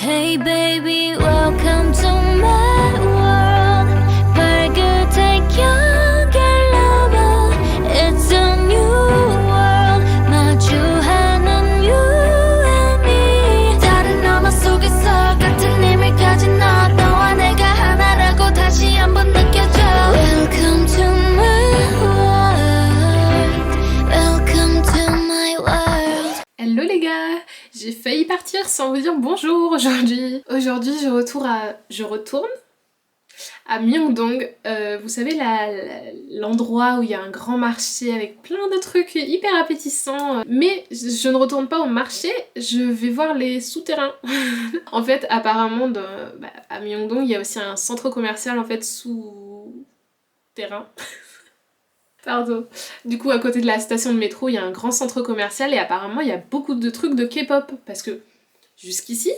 Hey baby, welcome to my world. 발끝에 겨결러봐. It's a new world. 마주하는 you and me. 다른 너머 속에서 같은 힘을 가진 너. 너와 내가 하나라고 다시 한번 느껴줘. Welcome to my world. Welcome to my world. Hello les gars, j'ai failli partir sans vous dire bonjour aujourd'hui. Aujourd'hui je retourne à Myeongdong. Vous savez l'endroit où il y a un grand marché avec plein de trucs hyper appétissants. Mais je ne retourne pas au marché, je vais voir les souterrains. En fait apparemment à Myeongdong il y a aussi un centre commercial en fait souterrain. Pardon. Du coup, à côté de la station de métro, il y a un grand centre commercial et apparemment, il y a beaucoup de trucs de K-pop. Parce que, jusqu'ici,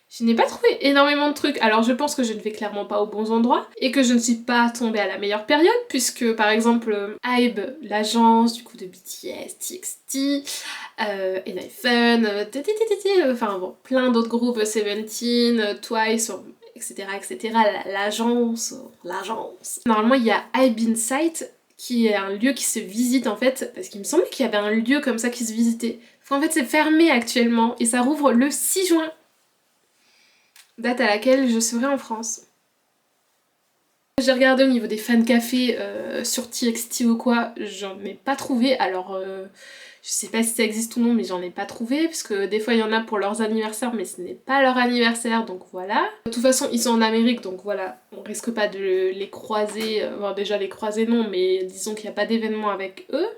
je n'ai pas trouvé énormément de trucs. Alors, je pense que je ne vais clairement pas aux bons endroits et que je ne suis pas tombée à la meilleure période puisque, par exemple, HYBE, l'agence du coup de BTS, TXT, ENHYPEN, enfin bon, plein d'autres groupes, Seventeen, Twice, etc., etc., l'agence. Normalement, il y a HYBE Insight, qui est un lieu qui se visite en fait, parce qu'il me semblait qu'il y avait un lieu comme ça qui se visitait. En fait c'est fermé actuellement et ça rouvre le 6 juin, date à laquelle je serai en France. J'ai regardé au niveau des fan cafés sur TXT ou quoi, j'en ai pas trouvé, alors je sais pas si ça existe ou non mais j'en ai pas trouvé, parce que des fois il y en a pour leurs anniversaires mais ce n'est pas leur anniversaire donc voilà. De toute façon ils sont en Amérique donc voilà, on risque pas de les croiser, bon déjà les croiser non mais disons qu'il n'y a pas d'événement avec eux.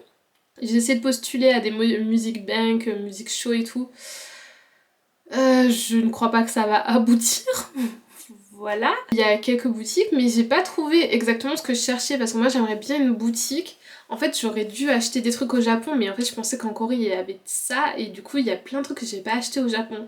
J'ai essayé de postuler à des music bank, music show et tout. Je ne crois pas que ça va aboutir. Voilà. Il y a quelques boutiques mais j'ai pas trouvé exactement ce que je cherchais parce que moi j'aimerais bien une boutique. En fait j'aurais dû acheter des trucs au Japon mais en fait je pensais qu'en Corée il y avait ça et du coup il y a plein de trucs que j'ai pas acheté au Japon.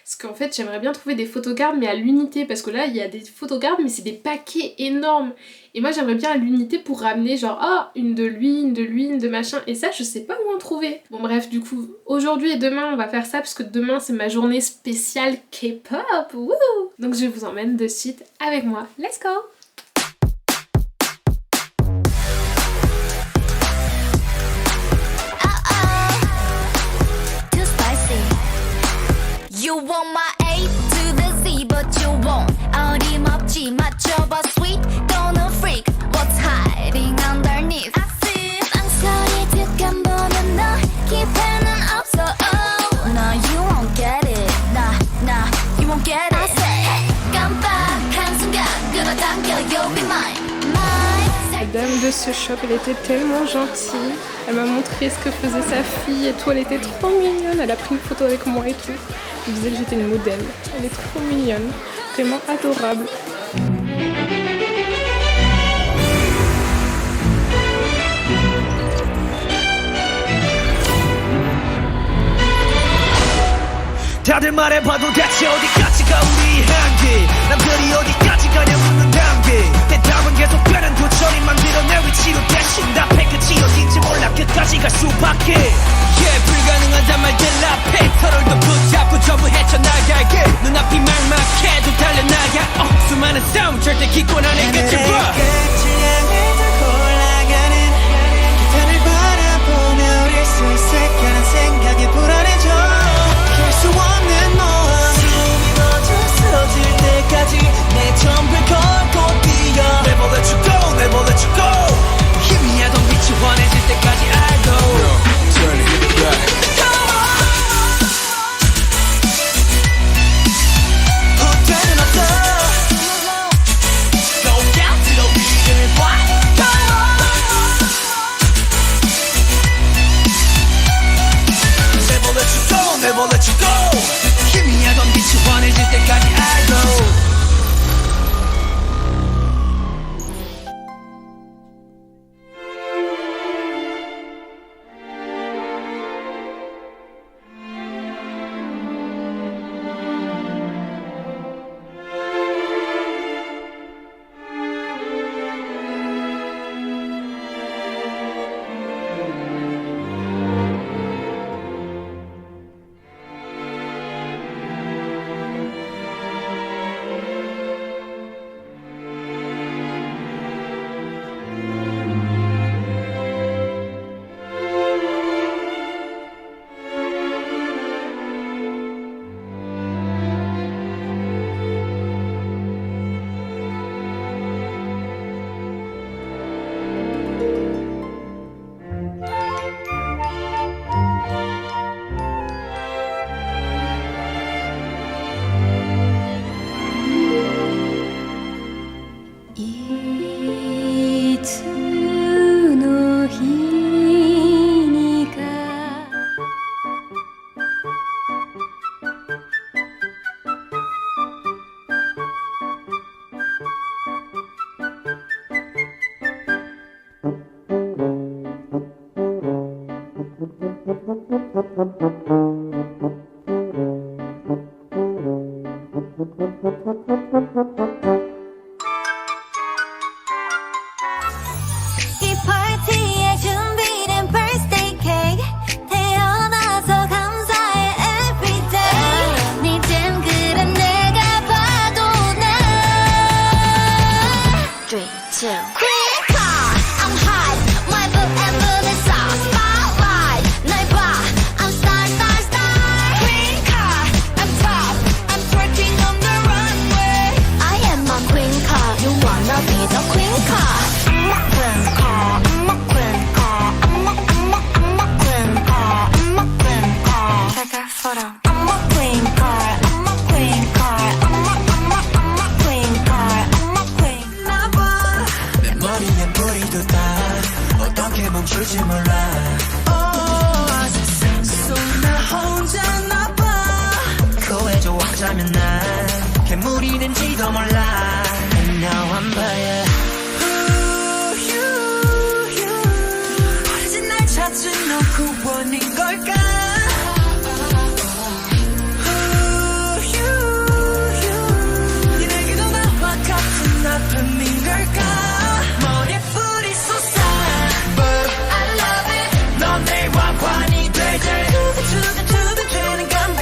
Parce qu'en fait j'aimerais bien trouver des photocards mais à l'unité parce que là il y a des photocards mais c'est des paquets énormes. Et moi j'aimerais bien à l'unité pour ramener genre une de lui, une de machin et ça je sais pas où en trouver. Bon bref du coup aujourd'hui et demain on va faire ça parce que demain c'est ma journée spéciale K-pop. Wouh. Donc je vous emmène de suite avec moi. Let's go. You want my A to the Z, but you won't. 어림없지 맞춰봐 sweet, don't know freak. What's hiding underneath? I see. 망설이 득한 보는 너 기회는 없어. Oh, no, you won't get it. Nah, you won't get it. I say, 깜빡한 순간 끌어당겨, you'll be mine. La dame de ce shop, elle était tellement gentille. Elle m'a montré ce que faisait sa fille et tout. Elle était trop mignonne. Elle a pris une photo avec moi et tout. Elle disait que j'étais une modèle. Elle est trop mignonne. Vraiment adorable. 다들 말해봐도 대체 어디까지가 우리 한계 남들이 어디까지 가냐 묻는 단계 대답은 계속 되는 도전이 만들어내 위치로 대신 답해 끝이 어딘지 몰라 끝까지 갈 수밖에 불가능하단 말들 앞에 서로를 더 붙잡고 전부 헤쳐나갈게 눈앞이 막막해도 달려나가 수많은 싸움 절대 기권 안에 끝을 봐 끝을 향해 더 올라가는 기탄을 바라보며 우릴 수 있을까란 생각에 불안해져 수 없는 모험 숨이 멎어 쓰러질 때까지 내 전부를 걸고 뛰어 Never let you go, never let you go 희미하던 빛이 환해질 때까지 I go Turn it, give it back 후퇴는 없어 이 파티에 준비된 birthday cake 태어나서 감사해 everyday 니젠 그래 내가 봐도 난 3, 2 Queen card I'm hot My book and Vanessa Spotlight 날 봐 I'm star star star Queen card I'm top I'm twerking on the runway I am a queen card You wanna be the queen card I'm a queen card I'm a queen card I'm a queen card I'm a queen card Check our photo I'm a queen card I'm a queen card I'm a queen card I'm a queen 나봐 내 머리엔 뿌리도 다 어떻게 멈출지 몰라 나 혼자 나봐 코에 좋아하자면 난 괴물이 된지도 몰라 And now I'm by 어디서 날 찾은 너 구원인 걸까 니네게도 나와 같은 아픔인 걸까 머리에 뿌리 쏟아 But I love it 넌 내 왕관이 되지 두근두근 되는 감각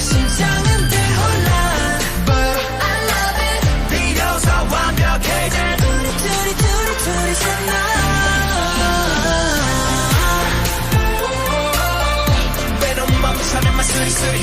심장은 대혼란 But I love it 비로소 완벽해진 둘이서 나 외로운 멈춰내만 수리수리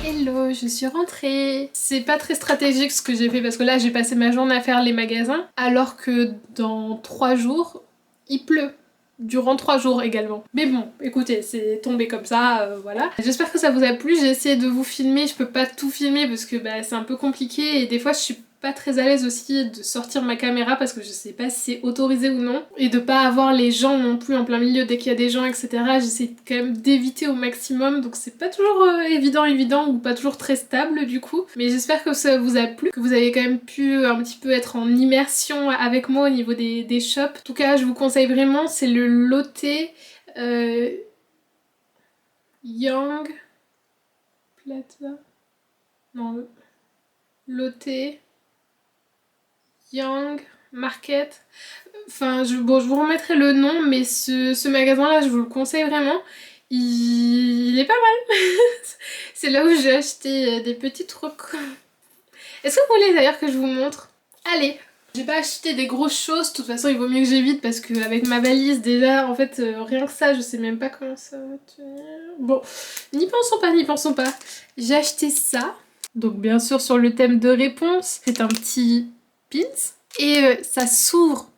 Hello, je suis rentrée. C'est pas très stratégique ce que j'ai fait parce que là j'ai passé ma journée à faire les magasins alors que dans 3 jours il pleut. Durant 3 jours également. Mais bon, écoutez, c'est tombé comme ça, voilà. J'espère que ça vous a plu, j'ai essayé de vous filmer, je peux pas tout filmer parce que bah, c'est un peu compliqué et des fois je suis pas très à l'aise aussi de sortir ma caméra parce que je sais pas si c'est autorisé ou non et de pas avoir les gens non plus en plein milieu dès qu'il y a des gens, etc. J'essaie quand même d'éviter au maximum, donc c'est pas toujours évident ou pas toujours très stable du coup, mais j'espère que ça vous a plu, que vous avez quand même pu un petit peu être en immersion avec moi au niveau des shops. En tout cas je vous conseille vraiment, c'est le Lotte Young Plaza, non, Lotte Young Market, enfin je vous remettrai le nom, mais ce magasin là je vous le conseille vraiment, il est pas mal. C'est là où j'ai acheté des petits trucs. Est-ce que vous voulez d'ailleurs que je vous montre? Allez, j'ai pas acheté des grosses choses, de toute façon il vaut mieux que j'évite parce qu'avec ma valise déjà en fait rien que ça je sais même pas comment ça va tenir. Bon, n'y pensons pas. J'ai acheté ça, donc bien sûr sur le thème de réponse, c'est un petit pins et ça s'ouvre.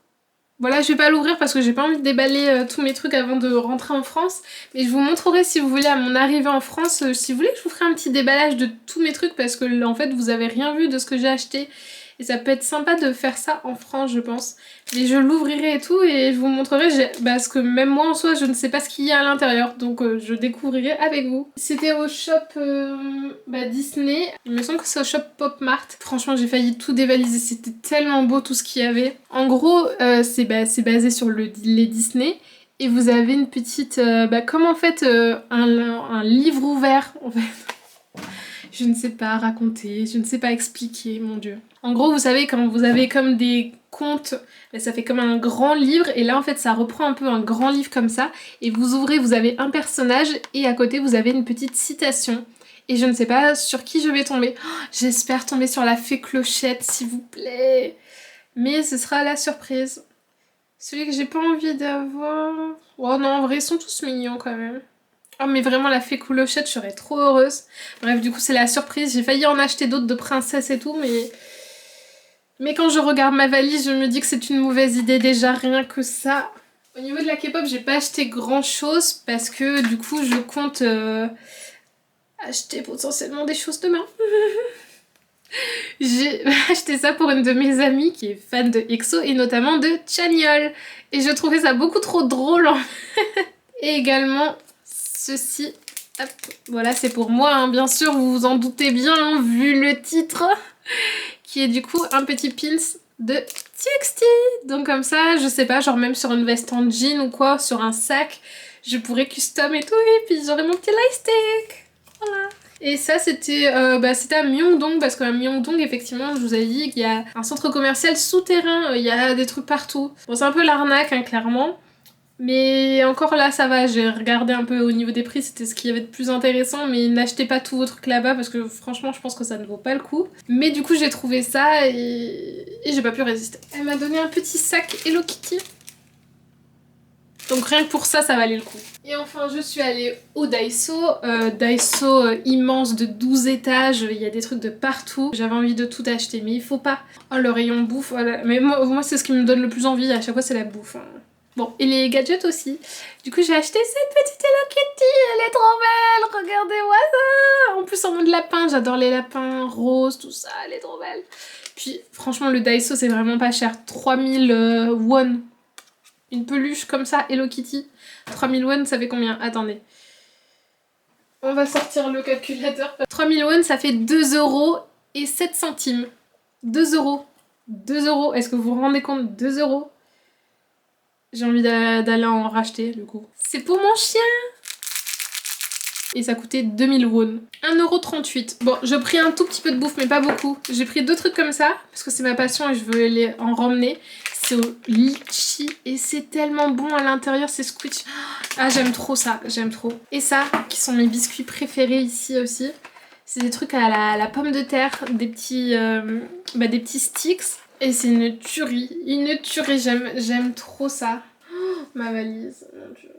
Voilà, je vais pas l'ouvrir parce que j'ai pas envie de déballer tous mes trucs avant de rentrer en France, mais je vous montrerai si vous voulez à mon arrivée en France, si vous voulez que je vous ferai un petit déballage de tous mes trucs parce que en fait vous avez rien vu de ce que j'ai acheté et ça peut être sympa de faire ça en France je pense, mais je l'ouvrirai et tout et je vous montrerai parce que même moi en soi je ne sais pas ce qu'il y a à l'intérieur, donc je découvrirai avec vous. C'était au shop Disney, il me semble que c'est au shop Pop Mart. Franchement j'ai failli tout dévaliser, c'était tellement beau tout ce qu'il y avait. En gros c'est basé sur les Disney et vous avez une petite comme en fait un livre ouvert en fait. Je ne sais pas raconter, je ne sais pas expliquer, mon dieu. En gros, vous savez, quand vous avez comme des contes, ça fait comme un grand livre, et là en fait ça reprend un peu un grand livre comme ça, et vous ouvrez, vous avez un personnage, et à côté vous avez une petite citation. Et je ne sais pas sur qui je vais tomber. Oh, j'espère tomber sur la fée Clochette, s'il vous plaît. Mais ce sera la surprise. Celui que j'ai pas envie d'avoir... Oh non, en vrai, ils sont tous mignons quand même. Oh mais vraiment la fée Clochette, je serais trop heureuse. Bref, du coup c'est la surprise. J'ai failli en acheter d'autres de princesses et tout, mais quand je regarde ma valise, je me dis que c'est une mauvaise idée déjà, rien que ça. Au niveau de la K-pop, j'ai pas acheté grand chose parce que du coup je compte acheter potentiellement des choses demain. J'ai acheté ça pour une de mes amies qui est fan de EXO et notamment de Chanyeol. Et je trouvais ça beaucoup trop drôle en fait. Et également ceci. Hop, voilà, c'est pour moi, hein, bien sûr, vous vous en doutez bien, hein, vu le titre. Qui est du coup un petit pins de TXT. Donc comme ça, je sais pas, genre même sur une veste en jean ou quoi, sur un sac, je pourrais custom et tout, et puis j'aurais mon petit lightstick. Voilà. Et ça c'était à Myeongdong, parce qu'à Myeongdong effectivement je vous avais dit qu'il y a un centre commercial souterrain, il y a des trucs partout. Bon c'est un peu l'arnaque hein, clairement, mais encore là ça va, j'ai regardé un peu au niveau des prix, c'était ce qu'il y avait de plus intéressant, mais n'achetez pas tous vos trucs là-bas parce que franchement je pense que ça ne vaut pas le coup. Mais du coup j'ai trouvé ça et j'ai pas pu résister. Elle m'a donné un petit sac Hello Kitty. Donc rien que pour ça, ça valait le coup. Et enfin, je suis allée au Daiso. Daiso immense de 12 étages, il y a des trucs de partout. J'avais envie de tout acheter, mais il faut pas. Oh, le rayon bouffe, voilà. Mais moi c'est ce qui me donne le plus envie, à chaque fois c'est la bouffe. Hein. Bon, et les gadgets aussi. Du coup, j'ai acheté cette petite Hello Kitty, elle est trop belle, regardez-moi ça. En plus, en mode lapin, j'adore les lapins roses, tout ça, elle est trop belle. Puis, franchement, le Daiso, c'est vraiment pas cher. 3000 won. Une peluche comme ça, Hello Kitty. 3000 won, ça fait combien? Attendez. On va sortir le calculateur. 3000 won, ça fait 2,07 €. 2 euros. 2 euros. Est-ce que vous vous rendez compte? 2 euros. J'ai envie d'aller en racheter, du coup. C'est pour mon chien! Et ça coûtait 2000 won. 1,38 €. Bon, je pris un tout petit peu de bouffe, mais pas beaucoup. J'ai pris 2 trucs comme ça, parce que c'est ma passion et je veux les en ramener. C'est au litchi et c'est tellement bon à l'intérieur, c'est squishy. Ah, j'aime trop ça, j'aime trop. Et ça, qui sont mes biscuits préférés ici aussi. C'est des trucs à la pomme de terre, des petits sticks. Et c'est une tuerie, j'aime trop ça. Oh, ma valise, mon dieu.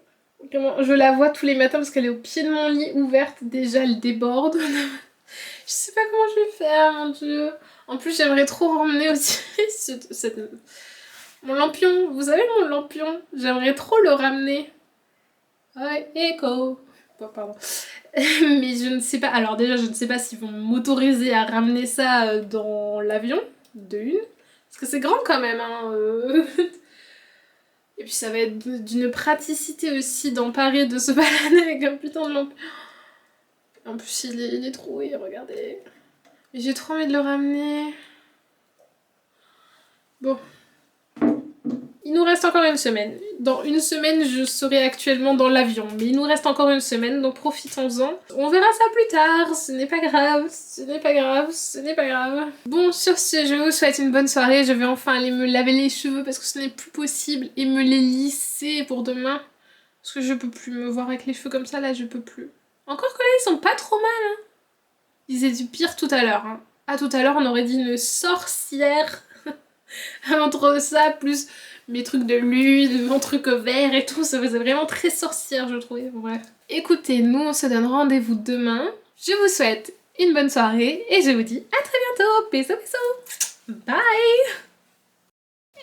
Je la vois tous les matins parce qu'elle est au pied de mon lit ouverte, déjà elle déborde. Je sais pas comment je vais faire, mon dieu. En plus j'aimerais trop ramener aussi mon lampion, vous savez mon lampion, j'aimerais trop le ramener. Ouais, écho. Oh, pardon. Mais je ne sais pas, alors déjà je ne sais pas s'ils vont m'autoriser à ramener ça dans l'avion, de une. Parce que c'est grand quand même, hein. Et puis ça va être d'une praticité aussi d'emparer de se balader avec un putain de lampion. En plus il est troué, regardez. J'ai trop envie de le ramener. Bon. Il nous reste encore une semaine. Dans une semaine, je serai actuellement dans l'avion. Mais il nous reste encore une semaine, donc profitons-en. On verra ça plus tard. Ce n'est pas grave. Ce n'est pas grave. Ce n'est pas grave. Bon, sur ce, je vous souhaite une bonne soirée. Je vais enfin aller me laver les cheveux parce que ce n'est plus possible. Et me les lisser pour demain. Parce que je peux plus me voir avec les cheveux comme ça, là, je peux plus. Encore que là, ils sont pas trop mal, hein. Ils étaient pires tout à l'heure, hein. Ah, tout à l'heure, on aurait dit une sorcière. Entre ça, plus mes trucs de l'huile, mon truc vert et tout, ça faisait vraiment très sorcière, je trouvais. Bref. Écoutez, nous, on se donne rendez-vous demain. Je vous souhaite une bonne soirée et je vous dis à très bientôt. Bisous, bisous. Bye.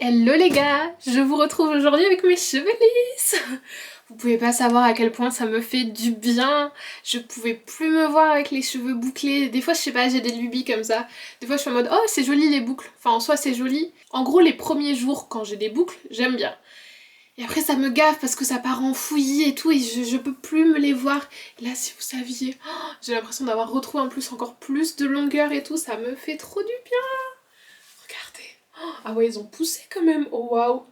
Hello les gars, je vous retrouve aujourd'hui avec mes cheveux lisses. Vous pouvez pas savoir à quel point ça me fait du bien. Je pouvais plus me voir avec les cheveux bouclés. Des fois, je sais pas, j'ai des lubies comme ça. Des fois, je suis en mode, oh, c'est joli les boucles. Enfin, en soi, c'est joli. En gros, les premiers jours, quand j'ai des boucles, j'aime bien. Et après, ça me gave parce que ça part en fouillis et tout. Et je peux plus me les voir. Et là, si vous saviez, oh, j'ai l'impression d'avoir retrouvé en plus encore plus de longueur et tout. Ça me fait trop du bien. Regardez. Oh, ah ouais, ils ont poussé quand même. Oh, waouh.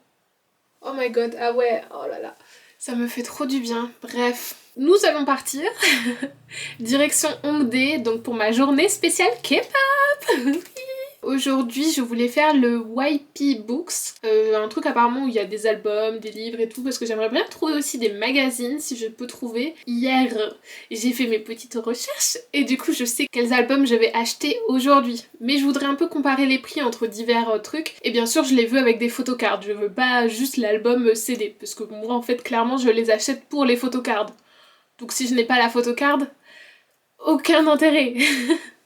Oh my god. Ah ouais, oh là là. Ça me fait trop du bien. Bref, nous allons partir. Direction Hongdae, donc pour ma journée spéciale K-pop. Aujourd'hui, je voulais faire le YP Books. Un truc apparemment où il y a des albums, des livres et tout, parce que j'aimerais bien trouver aussi des magazines si je peux trouver. Hier, j'ai fait mes petites recherches et du coup, je sais quels albums je vais acheter aujourd'hui. Mais je voudrais un peu comparer les prix entre divers trucs. Et bien sûr, je les veux avec des photocards. Je veux pas juste l'album CD, parce que moi, en fait, clairement, je les achète pour les photocards. Donc si je n'ai pas la photocard, aucun intérêt.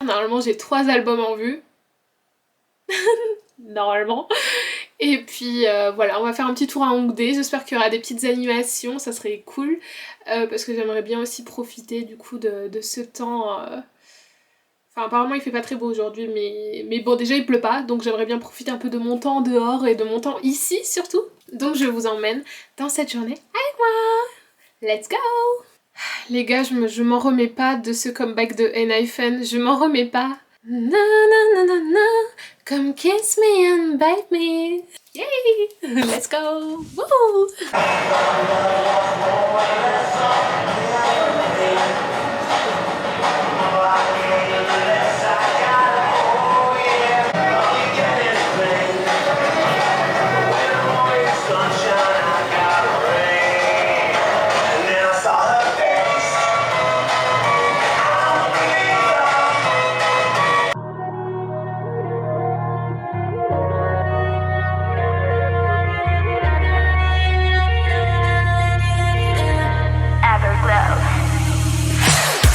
Normalement, j'ai 3 albums en vue. Normalement. Et puis voilà, on va faire un petit tour à Hongdae. J'espère qu'il y aura des petites animations, ça serait cool. Parce que j'aimerais bien aussi profiter du coup de ce temps. Enfin apparemment il fait pas très beau aujourd'hui, mais bon déjà il pleut pas, donc j'aimerais bien profiter un peu de mon temps dehors et de mon temps ici surtout. Donc je vous emmène dans cette journée avec moi. Let's go! Les gars, je m'en remets pas de ce comeback de ENHYPEN, je m'en remets pas. Na na na na na, come kiss me and bite me. Yay! Let's go! Woo!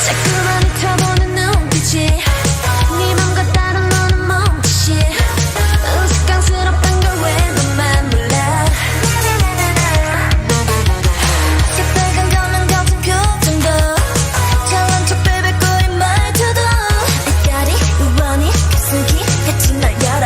자꾸만 훑어보는 눈빛이 네 맘과 다른 너는 멈칫이 우스꽝스럽단 걸 왜 너만 몰라 새빨간 가면 같은 표정도 잘난 척 빼빼거린 말투도 낯가리 우원히 깊숙이 같이 널 열어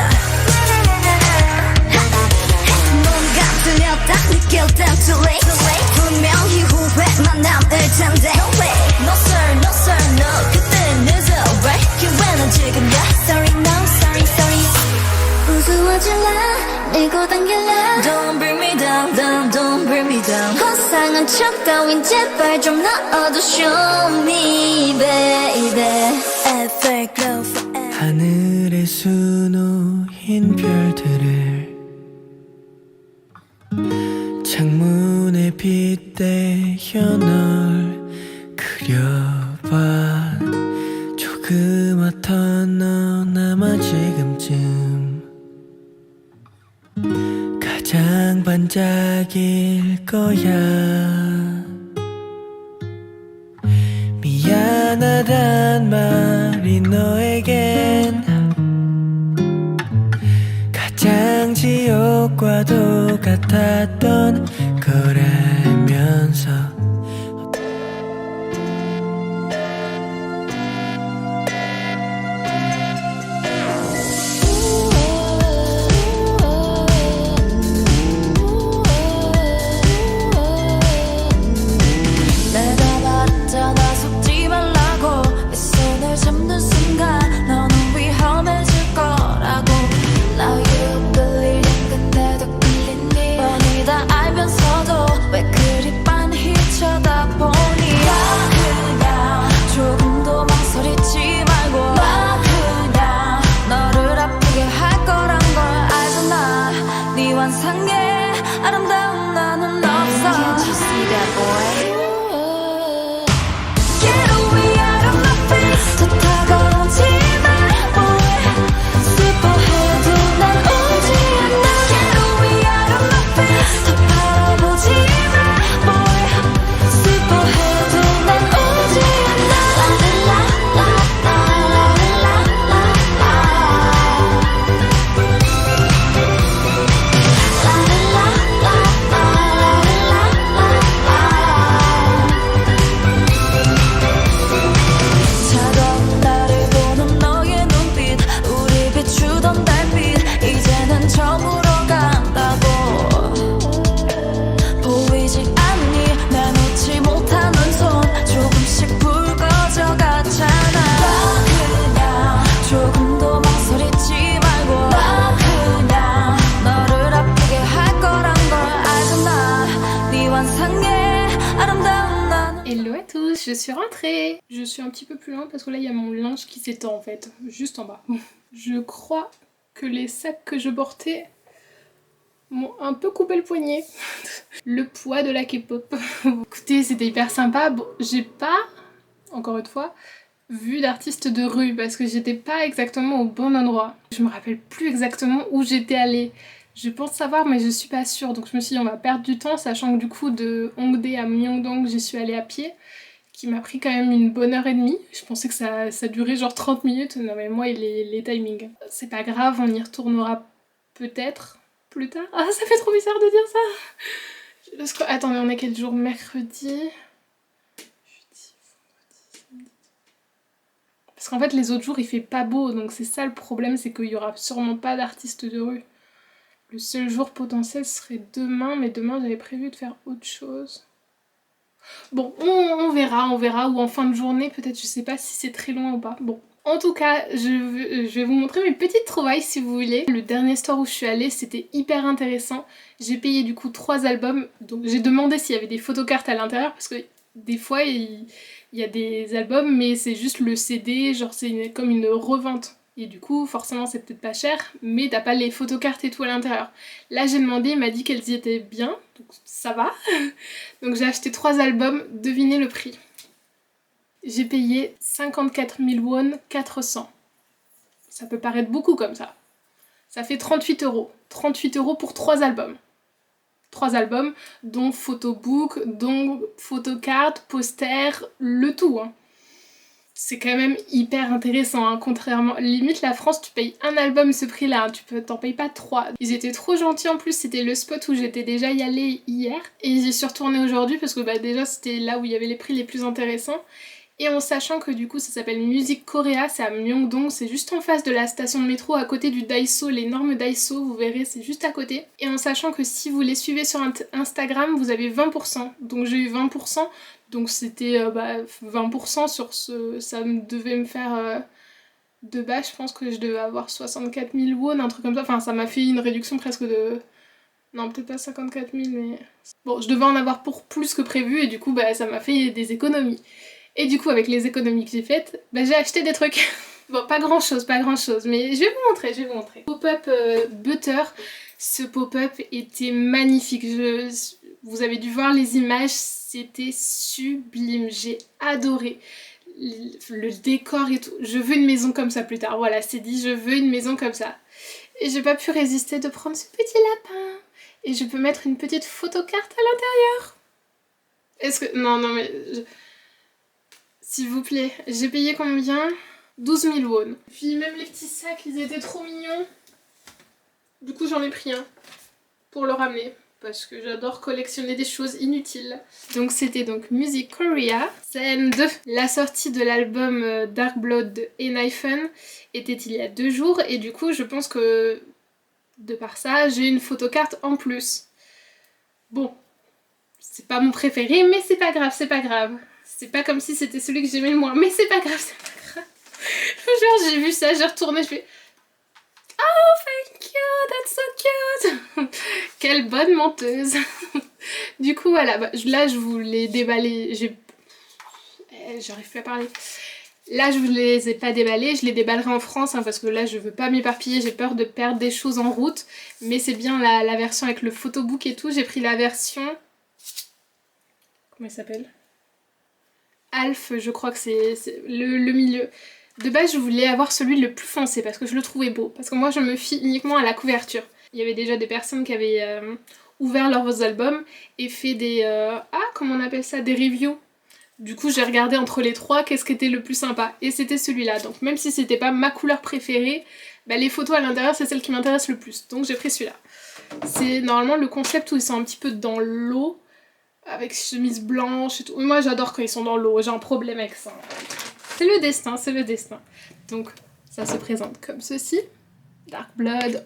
뭔가 들렸다 느낄 땐 too late 분명히 후회만 남을 텐데 No way No sir no sir no 그땐 늦어 right 기회는 지금이야 Sorry no sorry sorry 우스워질라 밀고 당길라 Don't bring me down down don't bring me down 허상한 척 따윈 제발 좀 넣어도 Show me baby Everglow forever 하늘에 수놓인 별들을 창문에 빗대어 널 그려봐 조그맣던 넌 아마 지금쯤 가장 반짝일 거야 미안하단 말이 너에겐 가장 지옥과도 같았던 거라면서 내가 말했잖아 속지 말라고 내 손을 잡는 순간 너는 위험해질 거라고 Now you believe 근데도 끌리니 뻔히 다 알면서도 왜 그리 빤히 쳐다보니 나 그냥 조금도 망설이지 말고 나 그냥 너를 아프게 할 거란 걸 알잖아 네 환상에 아름다운 나는 없어 Can't you see that boy Get away out of my face 더 다가오지 마 boy 슬퍼해도 난 오지 않아 Get away out of my face 더 바라보지 마 boy 슬퍼해도 난 오지 않아 차가운 나를 보는 너의 눈빛 우리 비추던 달빛 이제는 저물어 간다고 보이지 않니 내놓지 못하는 손 조금씩 붉어져 갔잖아 나 그냥 조금도 망설이지 말고 나 그냥 너를 아프게 할 거란 걸 알잖아 네 환상에 아름다운 나는 Hello à tous, je suis rentrée. Je suis un petit peu plus loin parce que là il y a mon linge qui s'étend en fait, juste en bas. Je crois que les sacs que je portais m'ont un peu coupé le poignet. Le poids de la K-pop. Écoutez, c'était hyper sympa. Bon, j'ai pas, encore une fois, vu d'artistes de rue parce que j'étais pas exactement au bon endroit. Je me rappelle plus exactement où j'étais allée. Je pense savoir mais je suis pas sûre, donc je me suis dit on va perdre du temps, sachant que du coup de Hongdae à Myeongdong j'y suis allée à pied, qui m'a pris quand même une bonne heure et demie. Je pensais que ça durait genre 30 minutes, non mais moi les timings. C'est pas grave, on y retournera peut-être plus tard. Ah ça fait trop bizarre de dire ça. Attendez, on est quel jour? Mercredi, jeudi, vendredi, samedi. Parce qu'en fait les autres jours il fait pas beau, donc c'est ça le problème, c'est qu'il y aura sûrement pas d'artistes de rue. Le seul jour potentiel serait demain, mais demain j'avais prévu de faire autre chose. Bon, on verra, ou en fin de journée, peut-être, je sais pas si c'est très loin ou pas. Bon, En tout cas, je vais vous montrer mes petites trouvailles si vous voulez. Le dernier store où je suis allée, c'était hyper intéressant. J'ai payé du coup 3 albums, donc j'ai demandé s'il y avait des photocartes à l'intérieur parce que des fois il y a des albums mais c'est juste le CD, genre c'est comme une revente. Et du coup, forcément, c'est peut-être pas cher, mais t'as pas les photocartes et tout à l'intérieur. Là, j'ai demandé, il m'a dit qu'elles y étaient bien, donc ça va. Donc j'ai acheté 3 albums, devinez le prix. J'ai payé 54 000 won, 400. Ça peut paraître beaucoup comme ça. Ça fait 38 euros. 38 euros pour 3 albums. 3 albums, dont photobook, dont photocard, poster, le tout. Hein. C'est quand même hyper intéressant, hein, contrairement... Limite, la France, tu payes un album ce prix-là, hein, t'en payes pas 3. Ils étaient trop gentils en plus, c'était le spot où j'étais déjà y allée hier. Et j'y suis retournée aujourd'hui parce que bah, déjà, c'était là où il y avait les prix les plus intéressants. Et en sachant que du coup ça s'appelle Music Korea, c'est à Myeongdong, c'est juste en face de la station de métro, à côté du Daiso, l'énorme Daiso, vous verrez, c'est juste à côté. Et en sachant que si vous les suivez sur Instagram, vous avez 20%, donc j'ai eu 20%, donc c'était 20% sur ce... ça devait me faire... de base, je pense que je devais avoir 64 000 won, un truc comme ça, enfin ça m'a fait une réduction presque de... Non, peut-être pas 54 000, mais... Bon, je devais en avoir pour plus que prévu, et du coup bah, ça m'a fait des économies. Et du coup, avec les économies que j'ai faites, bah, j'ai acheté des trucs. Bon, pas grand chose, mais je vais vous montrer. Pop-up butter, ce pop-up était magnifique. Vous avez dû voir les images, c'était sublime, j'ai adoré. Le décor et tout. Je veux une maison comme ça plus tard, voilà, c'est dit, je veux une maison comme ça. Et j'ai pas pu résister de prendre ce petit lapin. Et je peux mettre une petite photocarte à l'intérieur. Est-ce que... Non, mais... S'il vous plaît, j'ai payé combien? 12 000 won. Puis même les petits sacs, ils étaient trop mignons. Du coup, j'en ai pris un pour le ramener. Parce que j'adore collectionner des choses inutiles. Donc c'était donc Music Korea. Scène 2. La sortie de l'album Dark Blood de Enhypen était il y a 2 jours. Et du coup, je pense que de par ça, j'ai une photocarte en plus. Bon, c'est pas mon préféré, mais c'est pas grave, c'est pas grave. C'est pas comme si c'était celui que j'aimais le moins, mais c'est pas grave, c'est pas grave. Genre j'ai vu ça, j'ai retourné, je fais oh thank you, that's so cute. Quelle bonne menteuse. Du coup voilà, bah, là je vous l'ai déballé, j'arrive plus à parler. Là je vous les ai pas déballés, je les déballerai en France hein, parce que là je veux pas m'éparpiller, j'ai peur de perdre des choses en route. Mais c'est bien la version avec le photobook et tout, j'ai pris la version... Comment il s'appelle ? Alf, je crois que c'est le milieu. De base, je voulais avoir celui le plus foncé parce que je le trouvais beau. Parce que moi, je me fie uniquement à la couverture. Il y avait déjà des personnes qui avaient ouvert leurs albums et fait des... comment on appelle ça? Des reviews. Du coup, j'ai regardé entre les 3 qu'est-ce qui était le plus sympa. Et c'était celui-là. Donc même si c'était pas ma couleur préférée, bah, les photos à l'intérieur, c'est celle qui m'intéresse le plus. Donc j'ai pris celui-là. C'est normalement le concept où ils sont un petit peu dans l'eau. Avec chemise blanche et tout. Moi j'adore quand ils sont dans l'eau, j'ai un problème avec ça. C'est le destin, c'est le destin. Donc ça se présente comme ceci. Dark Blood.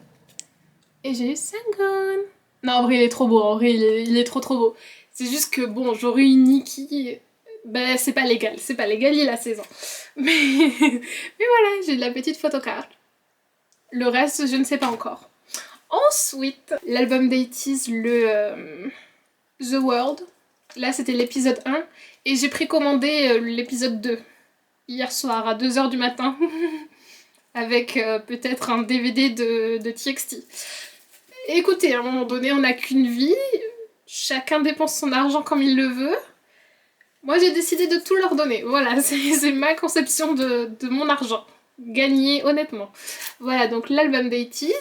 Et j'ai eu Sangon. Non en vrai il est trop beau, en vrai il est trop beau. C'est juste que bon, j'aurais eu Nikki. Ben c'est pas légal, il a 16 ans. Mais voilà, j'ai de la petite photocarte. Le reste je ne sais pas encore. Ensuite, l'album d'Eighties, le The World. Là c'était l'épisode 1 et j'ai précommandé l'épisode 2 hier soir à 2h du matin avec peut-être un DVD de TXT. Écoutez, à un moment donné on n'a qu'une vie, chacun dépense son argent comme il le veut. Moi j'ai décidé de tout leur donner, voilà, c'est ma conception de mon argent, gagné honnêtement. Voilà donc l'album d'Eighties.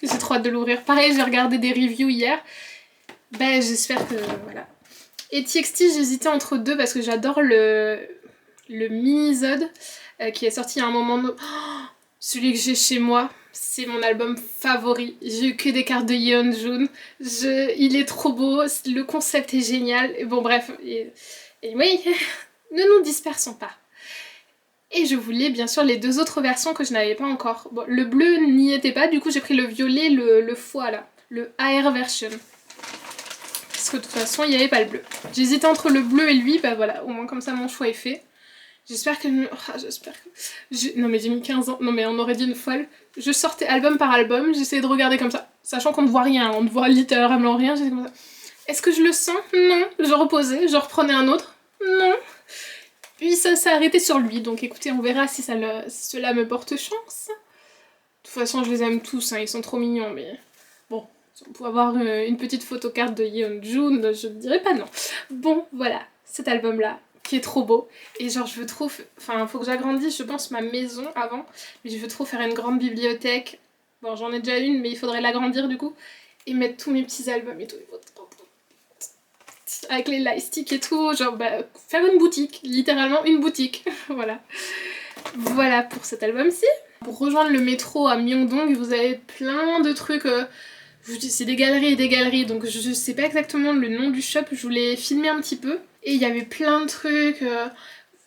J'ai trop hâte de l'ouvrir. Pareil, j'ai regardé des reviews hier. Ben, j'espère que... voilà. Et TXT, j'hésitais entre 2 parce que j'adore le mini-zode qui est sorti à un moment... Oh, celui que j'ai chez moi, c'est mon album favori. J'ai eu que des cartes de Yeonjun. Il est trop beau, le concept est génial. Et bon, bref. Et oui, ne nous dispersons pas. Et je voulais bien sûr les 2 autres versions que je n'avais pas encore. Bon, le bleu n'y était pas, du coup j'ai pris le violet, le foie là, le AR version. Parce que de toute façon il n'y avait pas le bleu. J'hésitais entre le bleu et lui, bah voilà, au moins comme ça mon choix est fait. J'espère que... j'espère que... Non mais j'ai mis 15 ans, non mais on aurait dit une folle. Je sortais album par album, j'essayais de regarder comme ça, sachant qu'on ne voit rien, on ne voit littéralement rien, j'étais comme ça. Est-ce que je le sens? Non. Je reposais, je reprenais un autre? Non. Puis ça s'est arrêté sur lui, donc écoutez, on verra si cela me porte chance. De toute façon, je les aime tous, hein, ils sont trop mignons, mais... Bon, on peut avoir une petite photocarte de Yeonjun, je ne dirais pas non. Bon, voilà, cet album-là, qui est trop beau. Et genre, je veux trop... Enfin, faut que j'agrandisse, je pense, ma maison avant. Mais je veux trop faire une grande bibliothèque. Bon, j'en ai déjà une, mais il faudrait l'agrandir, du coup. Et mettre tous mes petits albums et tout. Avec les lightsticks et tout, genre bah, faire une boutique, littéralement une boutique, voilà. Voilà pour cet album-ci. Pour rejoindre le métro à Myeongdong, vous avez plein de trucs, c'est des galeries, donc je sais pas exactement le nom du shop, je voulais filmer un petit peu. Et il y avait plein de trucs,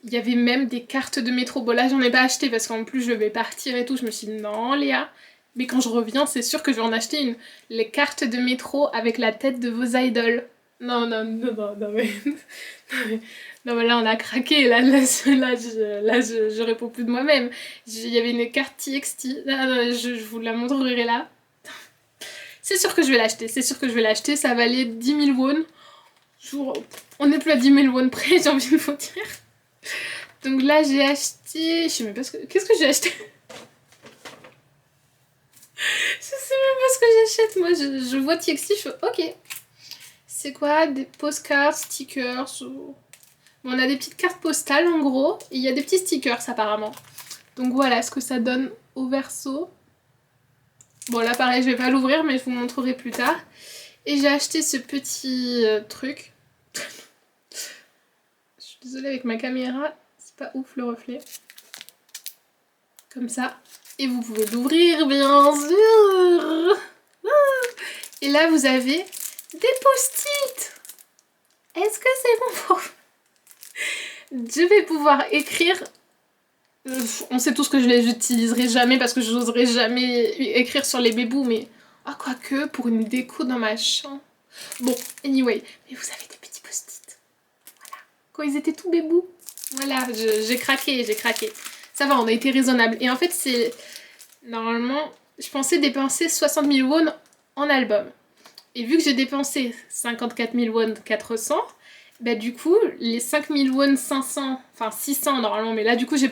il y avait même des cartes de métro. Bon là j'en ai pas acheté parce qu'en plus je vais partir et tout, je me suis dit non Léa. Mais quand je reviens, c'est sûr que je vais en acheter une. Les cartes de métro avec la tête de vos idoles. Non, mais là on a craqué, je réponds plus de moi-même. Il y avait une carte TXT, je vous la montrerai là. C'est sûr que je vais l'acheter, ça valait 10 000 won. On n'est plus à 10 000 won près, j'ai envie de vous dire. Donc là j'ai acheté, je sais même pas qu'est-ce que j'ai acheté. Je sais même pas ce que j'achète, moi je vois TXT, je fais ok. C'est quoi? Des postcards, stickers ou... Bon, on a des petites cartes postales en gros, et il y a des petits stickers apparemment. Donc voilà ce que ça donne au verso. Bon là pareil, je vais pas l'ouvrir mais je vous montrerai plus tard. Et j'ai acheté ce petit truc. Je suis désolée avec ma caméra, c'est pas ouf le reflet. Comme ça. Et vous pouvez l'ouvrir bien sûr. Et là vous avez... des post-it. Est-ce que c'est bon pour... Je vais pouvoir écrire... On sait tous que je les utiliserai jamais parce que je n'oserai jamais écrire sur les bébous, mais... Ah, quoique, pour une déco dans ma chambre. Bon, anyway. Mais vous avez des petits post-it. Voilà. Quand ils étaient tout bébous. Voilà, j'ai craqué. Ça va, on a été raisonnable. Et en fait, c'est... Normalement, je pensais dépenser 60 000 won en album. Et vu que j'ai dépensé 54 000 won 400, bah du coup, les 5 000 won 500, enfin 600 normalement, mais là du coup j'ai...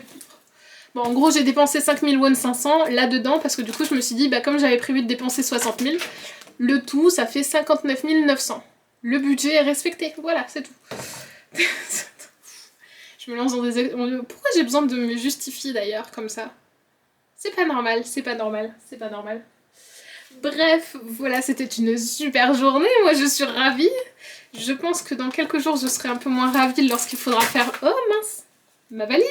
Bon, en gros j'ai dépensé 5 000 won 500 là-dedans, parce que du coup je me suis dit, bah comme j'avais prévu de dépenser 60 000, le tout ça fait 59 900. Le budget est respecté, voilà, c'est tout. Je me lance dans des... Pourquoi j'ai besoin de me justifier d'ailleurs, comme ça? C'est pas normal. Bref, voilà, c'était une super journée, moi je suis ravie. Je pense que dans quelques jours je serai un peu moins ravie lorsqu'il faudra faire... Oh mince, ma valise.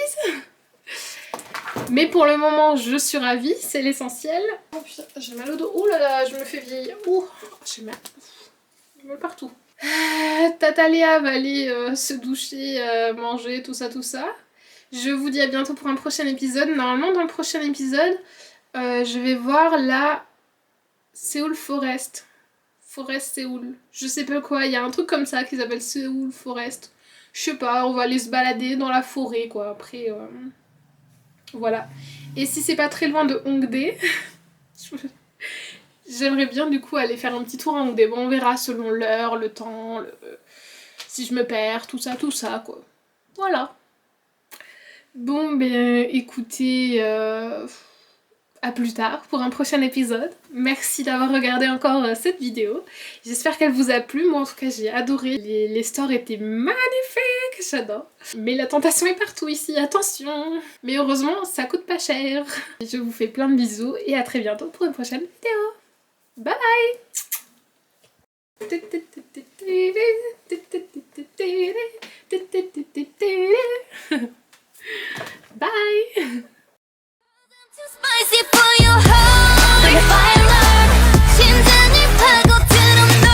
Mais pour le moment je suis ravie, c'est l'essentiel. Oh putain, j'ai mal au dos, oh là là, je me fais vieillir. Ouh, j'ai mal partout. Tata Léa va aller se doucher, manger, tout ça. Je vous dis à bientôt pour un prochain épisode. Normalement dans le prochain épisode, je vais voir la... Seoul Forest. Forest Séoul. Je sais pas quoi, il y a un truc comme ça qui s'appelle Seoul Forest. Je sais pas, on va aller se balader dans la forêt quoi. Après, voilà. Et si c'est pas très loin de Hongdae, j'aimerais bien du coup aller faire un petit tour à Hongdae. Bon, on verra selon l'heure, le temps, si je me perds, tout ça quoi. Voilà. Bon, ben écoutez... à plus tard pour un prochain épisode. Merci d'avoir regardé encore cette vidéo. J'espère qu'elle vous a plu. Moi en tout cas j'ai adoré. Les stores étaient magnifiques. J'adore. Mais la tentation est partout ici. Attention. Mais heureusement ça coûte pas cher. Je vous fais plein de bisous et à très bientôt pour une prochaine vidéo. Bye bye. Bye. Too spicy for your heart. If I learn, 심장이 파고드는 너.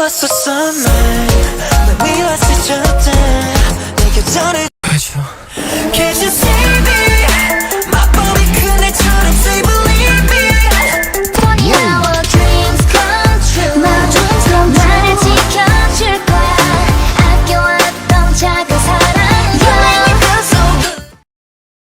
미웠었어 난 미웠을 적에 내 곁을 해줘 Can't you see me